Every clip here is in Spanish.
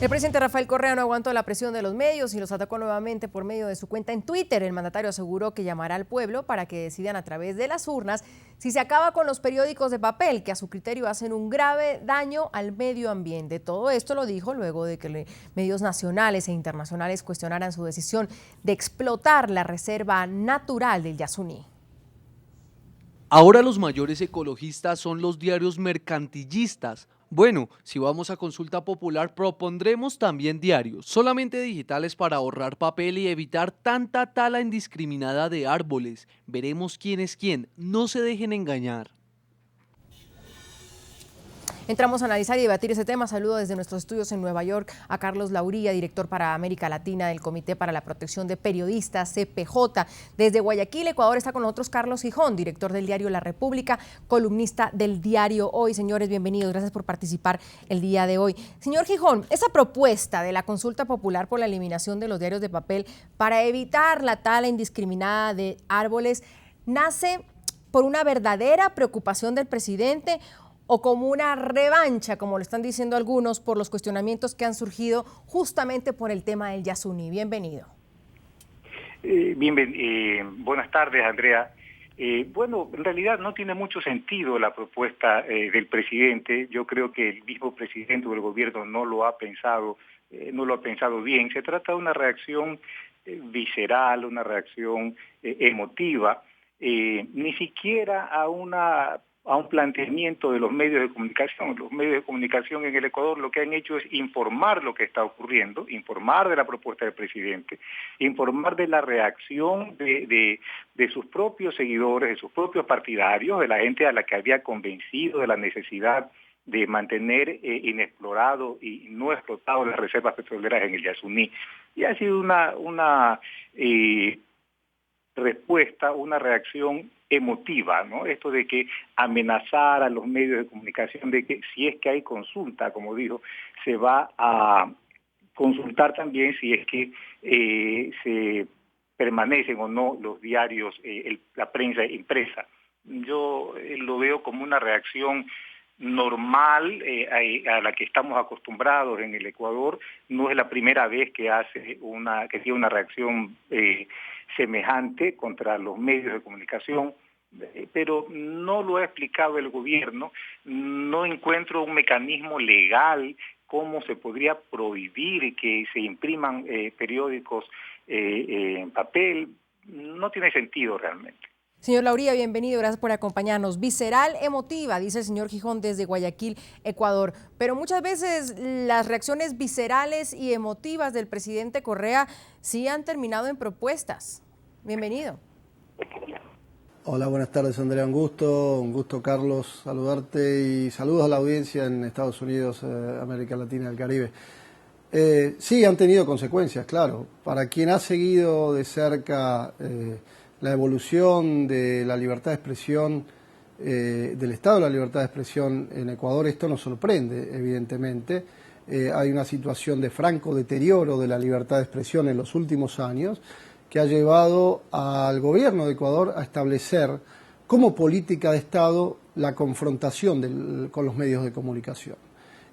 El presidente Rafael Correa no aguantó la presión de los medios y los atacó nuevamente por medio de su cuenta en Twitter. El mandatario aseguró que llamará al pueblo para que decidan a través de las urnas si se acaba con los periódicos de papel, que a su criterio hacen un grave daño al medio ambiente. Todo esto lo dijo luego de que medios nacionales e internacionales cuestionaran su decisión de explotar la reserva natural del Yasuní. Ahora los mayores ecologistas son los diarios mercantilistas. Bueno, si vamos a consulta popular, propondremos también diarios, solamente digitales para ahorrar papel y evitar tanta tala indiscriminada de árboles. Veremos quién es quién, no se dejen engañar. Entramos a analizar y debatir ese tema. Saludo desde nuestros estudios en Nueva York a Carlos Lauría, director para América Latina del Comité para la Protección de Periodistas, CPJ. Desde Guayaquil, Ecuador, está con nosotros Carlos Gijón, director del diario La República, columnista del diario Hoy. Señores, bienvenidos. Gracias por participar el día de hoy. Señor Gijón, esa propuesta de la consulta popular por la eliminación de los diarios de papel para evitar la tala indiscriminada de árboles nace por una verdadera preocupación del presidente o como una revancha, como lo están diciendo algunos, por los cuestionamientos que han surgido justamente por el tema del Yasuní. Bienvenido. Buenas tardes, Andrea. Bueno, en realidad no tiene mucho sentido la propuesta del presidente. Yo creo que el mismo presidente o el gobierno no lo ha pensado bien. Se trata de una reacción visceral, una reacción emotiva, ni siquiera a un planteamiento de los medios de comunicación. Los medios de comunicación en el Ecuador lo que han hecho es informar lo que está ocurriendo, informar de la propuesta del presidente, informar de la reacción de sus propios seguidores, de sus propios partidarios, de la gente a la que había convencido de la necesidad de mantener inexplorado y no explotado las reservas petroleras en el Yasuní. Y ha sido una respuesta, una reacción emotiva, ¿no? Esto de que amenazar a los medios de comunicación de que si es que hay consulta, como dijo, se va a consultar también si es que se permanecen o no los diarios, la prensa impresa. Yo lo veo como una reacción normal a la que estamos acostumbrados en el Ecuador. No es la primera vez que tiene una reacción semejante contra los medios de comunicación, pero no lo ha explicado el gobierno. No encuentro un mecanismo legal cómo se podría prohibir que se impriman periódicos en papel. No tiene sentido realmente. Señor Lauría, bienvenido, gracias por acompañarnos. Visceral, emotiva, dice el señor Gijón desde Guayaquil, Ecuador. Pero muchas veces las reacciones viscerales y emotivas del presidente Correa sí han terminado en propuestas. Bienvenido. Hola, buenas tardes, Andrea. Un gusto, Carlos, saludarte y saludos a la audiencia en Estados Unidos, América Latina y el Caribe. Sí, han tenido consecuencias, claro. Para quien ha seguido de cerca la evolución de la libertad de expresión, del estado de la libertad de expresión en Ecuador, esto nos sorprende, evidentemente. Hay una situación de franco deterioro de la libertad de expresión en los últimos años que ha llevado al gobierno de Ecuador a establecer como política de Estado la confrontación con los medios de comunicación.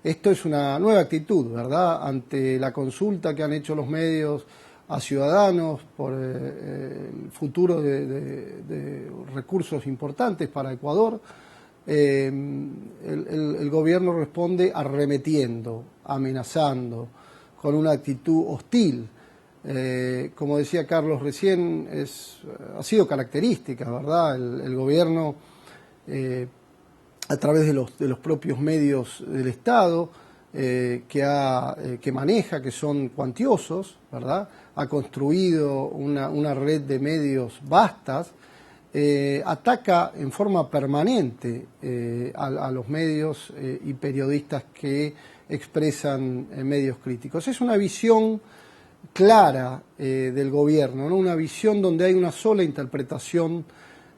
Esto es una nueva actitud, ¿verdad?, ante la consulta que han hecho los medios a ciudadanos por el futuro de recursos importantes para Ecuador. El gobierno responde arremetiendo, amenazando, con una actitud hostil. Como decía Carlos recién, ha sido característica, ¿verdad?, el gobierno a través de los propios medios del Estado que maneja, que son cuantiosos, ¿verdad?, ha construido una red de medios vastas, ataca en forma permanente a los medios y periodistas que expresan medios críticos. Es una visión clara del gobierno, ¿no?, una visión donde hay una sola interpretación,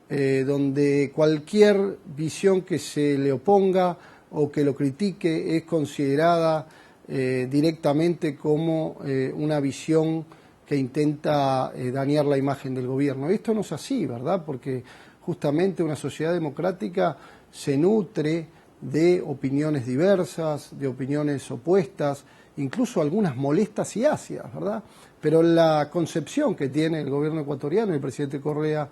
donde cualquier visión que se le oponga o que lo critique es considerada directamente como una visión que intenta dañar la imagen del gobierno. Y esto no es así, ¿verdad?, porque justamente una sociedad democrática se nutre de opiniones diversas, de opiniones opuestas, incluso algunas molestas y ácidas, ¿verdad? Pero la concepción que tiene el gobierno ecuatoriano y el presidente Correa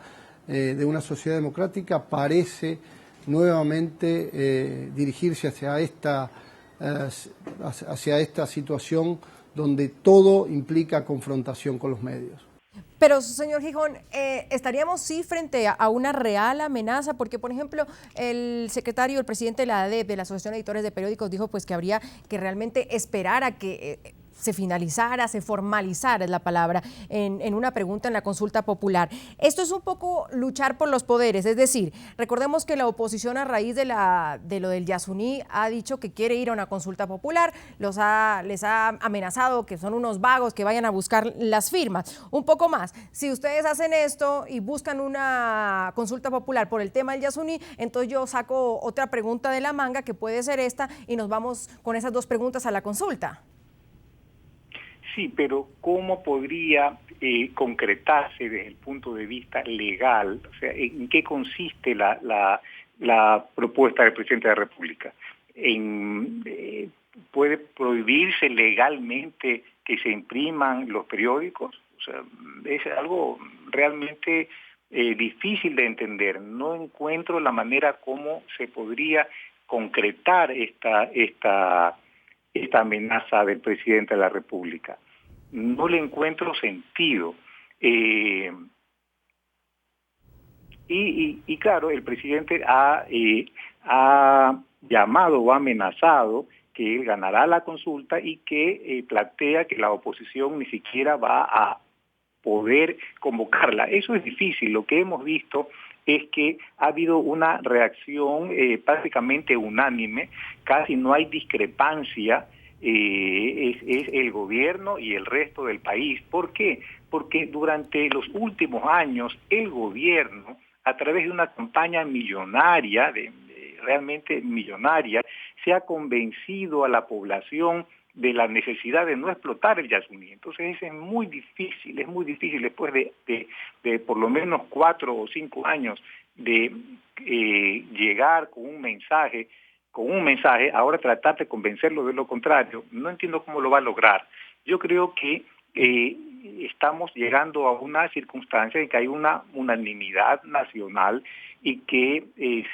de una sociedad democrática parece nuevamente dirigirse hacia esta situación donde todo implica confrontación con los medios. Pero, señor Gijón, ¿estaríamos sí frente a una real amenaza? Porque, por ejemplo, el presidente de la ADEP, de la Asociación de Editores de Periódicos, dijo pues que habría que realmente esperar a que se finalizara, se formalizara, es la palabra, en una pregunta en la consulta popular. Esto es un poco luchar por los poderes, es decir, recordemos que la oposición a raíz de lo del Yasuní ha dicho que quiere ir a una consulta popular, les ha amenazado que son unos vagos que vayan a buscar las firmas. Un poco más, si ustedes hacen esto y buscan una consulta popular por el tema del Yasuní, entonces yo saco otra pregunta de la manga que puede ser esta y nos vamos con esas dos preguntas a la consulta. Sí, pero ¿cómo podría concretarse desde el punto de vista legal? O sea, ¿en qué consiste la propuesta del presidente de la República? ¿Puede prohibirse legalmente que se impriman los periódicos? O sea, es algo realmente difícil de entender. No encuentro la manera como se podría concretar esta amenaza del presidente de la República. No le encuentro sentido. Y claro, el presidente ha llamado o amenazado que él ganará la consulta y que plantea que la oposición ni siquiera va a poder convocarla. Eso es difícil. Lo que hemos visto es que ha habido una reacción prácticamente unánime, casi no hay discrepancia, es el gobierno y el resto del país. ¿Por qué? Porque durante los últimos años el gobierno, a través de una campaña millonaria, realmente millonaria, se ha convencido a la población de la necesidad de no explotar el Yasuní. Entonces es muy difícil después de por lo menos 4 o 5 años de llegar con un mensaje, ahora tratar de convencerlo de lo contrario. No entiendo cómo lo va a lograr. Yo creo que estamos llegando a una circunstancia en que hay una unanimidad nacional y que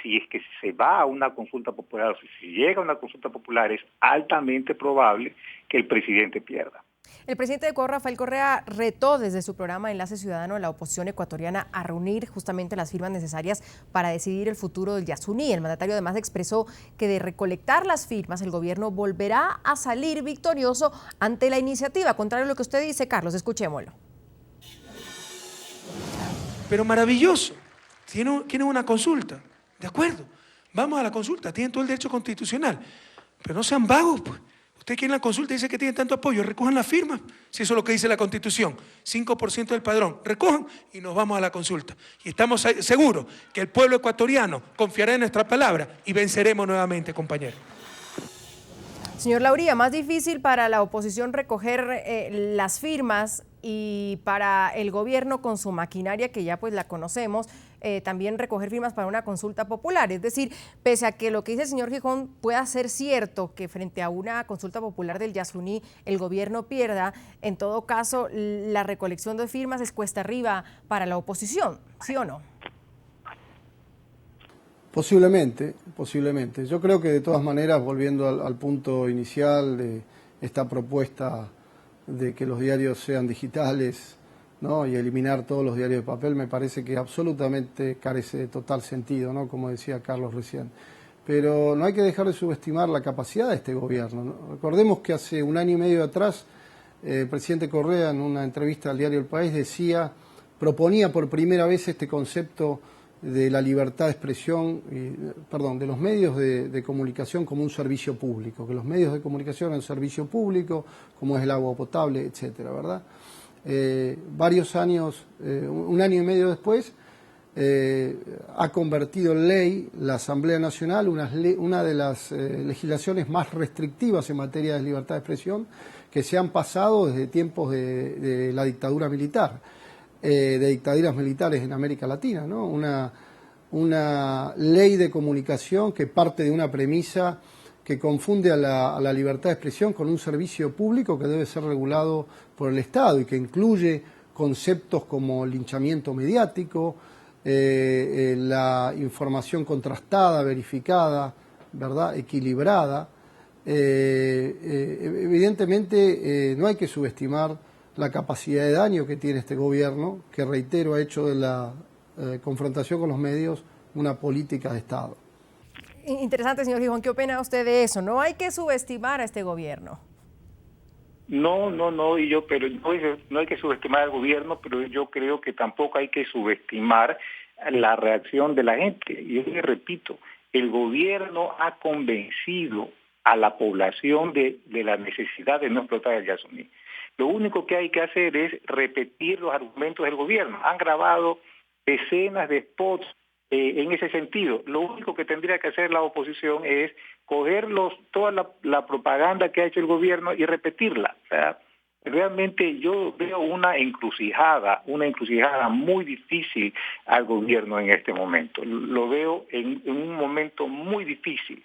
si es que se va a una consulta popular o si se llega a una consulta popular es altamente probable que el presidente pierda. El presidente de Ecuador, Rafael Correa, retó desde su programa Enlace Ciudadano a la oposición ecuatoriana a reunir justamente las firmas necesarias para decidir el futuro del Yasuní. El mandatario además expresó que de recolectar las firmas el gobierno volverá a salir victorioso ante la iniciativa. Contrario a lo que usted dice, Carlos, escuchémoslo. Pero maravilloso, quieren una consulta, de acuerdo, vamos a la consulta, tienen todo el derecho constitucional, pero no sean vagos, pues. Usted quiere la consulta y dice que tiene tanto apoyo, recojan las firmas, si eso es lo que dice la Constitución, 5% del padrón, recojan y nos vamos a la consulta. Y estamos seguros que el pueblo ecuatoriano confiará en nuestra palabra y venceremos nuevamente, compañeros. Señor Lauría, más difícil para la oposición recoger las firmas y para el gobierno con su maquinaria, que ya pues la conocemos, también recoger firmas para una consulta popular. Es decir, pese a que lo que dice el señor Gijón pueda ser cierto, que frente a una consulta popular del Yasuní el gobierno pierda, en todo caso la recolección de firmas es cuesta arriba para la oposición, ¿sí o no? Posiblemente. Yo creo que de todas maneras, volviendo al punto inicial de esta propuesta de que los diarios sean digitales, ¿no?, y eliminar todos los diarios de papel, me parece que absolutamente carece de total sentido, ¿no?, como decía Carlos recién. Pero no hay que dejar de subestimar la capacidad de este gobierno, ¿no? Recordemos que hace 1 año y medio atrás el presidente Correa, en una entrevista al diario El País, proponía por primera vez este concepto de la libertad de expresión, de los medios de comunicación como un servicio público, que los medios de comunicación eran un servicio público, como es el agua potable, etcétera, ¿verdad? Varios años, 1 año y medio después, ha convertido en ley la Asamblea Nacional una de las legislaciones más restrictivas en materia de libertad de expresión que se han pasado desde tiempos de la dictadura militar. De dictaduras militares en América Latina, ¿no? Una ley de comunicación que parte de una premisa que confunde a la libertad de expresión con un servicio público que debe ser regulado por el Estado y que incluye conceptos como linchamiento mediático, la información contrastada, verificada, ¿verdad?, equilibrada. Evidentemente no hay que subestimar la capacidad de daño que tiene este gobierno, que reitero ha hecho de la confrontación con los medios una política de Estado. Interesante, señor Gijón, ¿qué opina usted de eso? No hay que subestimar a este gobierno. No, pero no hay que subestimar al gobierno, pero yo creo que tampoco hay que subestimar la reacción de la gente. Y yo le repito, el gobierno ha convencido a la población de la necesidad de no explotar el Yasuní. Lo único que hay que hacer es repetir los argumentos del gobierno. Han grabado decenas de spots en ese sentido. Lo único que tendría que hacer la oposición es coger toda la propaganda que ha hecho el gobierno y repetirla. O sea, realmente yo veo una encrucijada muy difícil al gobierno en este momento. Lo veo en un momento muy difícil.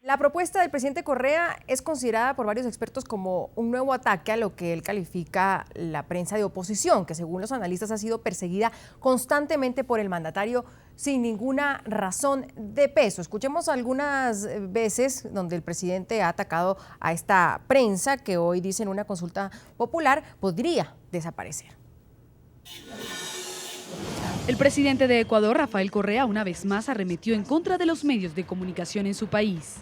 La propuesta del presidente Correa es considerada por varios expertos como un nuevo ataque a lo que él califica la prensa de oposición, que según los analistas ha sido perseguida constantemente por el mandatario sin ninguna razón de peso. Escuchemos algunas veces donde el presidente ha atacado a esta prensa que hoy dice en una consulta popular podría desaparecer. El presidente de Ecuador, Rafael Correa, una vez más arremetió en contra de los medios de comunicación en su país.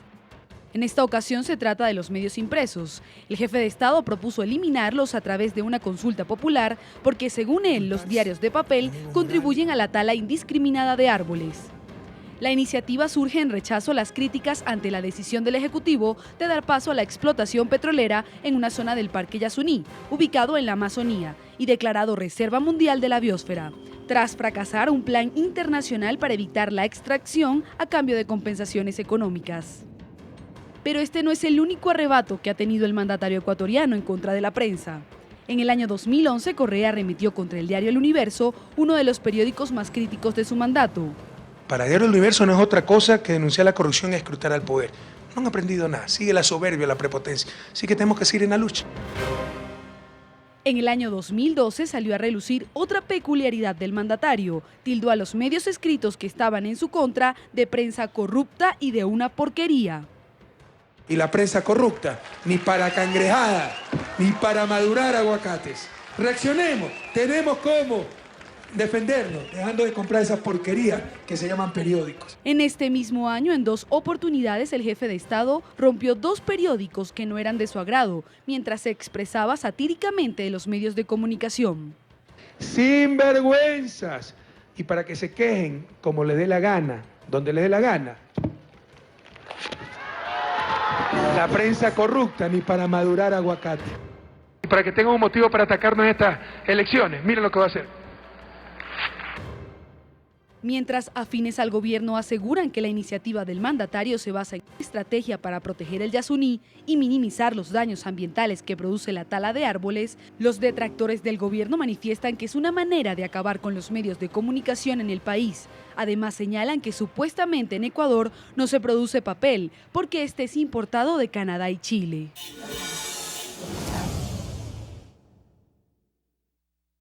En esta ocasión se trata de los medios impresos. El jefe de Estado propuso eliminarlos a través de una consulta popular porque, según él, los diarios de papel contribuyen a la tala indiscriminada de árboles. La iniciativa surge en rechazo a las críticas ante la decisión del Ejecutivo de dar paso a la explotación petrolera en una zona del Parque Yasuní, ubicado en la Amazonía y declarado Reserva Mundial de la Biosfera, tras fracasar un plan internacional para evitar la extracción a cambio de compensaciones económicas. Pero este no es el único arrebato que ha tenido el mandatario ecuatoriano en contra de la prensa. En el año 2011, Correa arremetió contra el diario El Universo, uno de los periódicos más críticos de su mandato. Para Diario El Universo no es otra cosa que denunciar la corrupción y escrutar al poder. No han aprendido nada, sigue la soberbia, la prepotencia. Así que tenemos que seguir en la lucha. En el año 2012 salió a relucir otra peculiaridad del mandatario. Tildó a los medios escritos que estaban en su contra de prensa corrupta y de una porquería. Y la prensa corrupta, ni para cangrejada, ni para madurar aguacates. Reaccionemos, tenemos cómo defendernos, dejando de comprar esas porquerías que se llaman periódicos. En este mismo año, en 2 oportunidades, el jefe de Estado rompió 2 periódicos que no eran de su agrado, mientras se expresaba satíricamente de los medios de comunicación. ¡Sinvergüenzas! Y para que se quejen como les dé la gana, donde les dé la gana. La prensa corrupta, ni para madurar aguacate. Y para que tengan un motivo para atacarnos en estas elecciones, miren lo que va a hacer. Mientras afines al gobierno aseguran que la iniciativa del mandatario se basa en una estrategia para proteger el Yasuní y minimizar los daños ambientales que produce la tala de árboles, los detractores del gobierno manifiestan que es una manera de acabar con los medios de comunicación en el país. Además señalan que supuestamente en Ecuador no se produce papel porque este es importado de Canadá y Chile.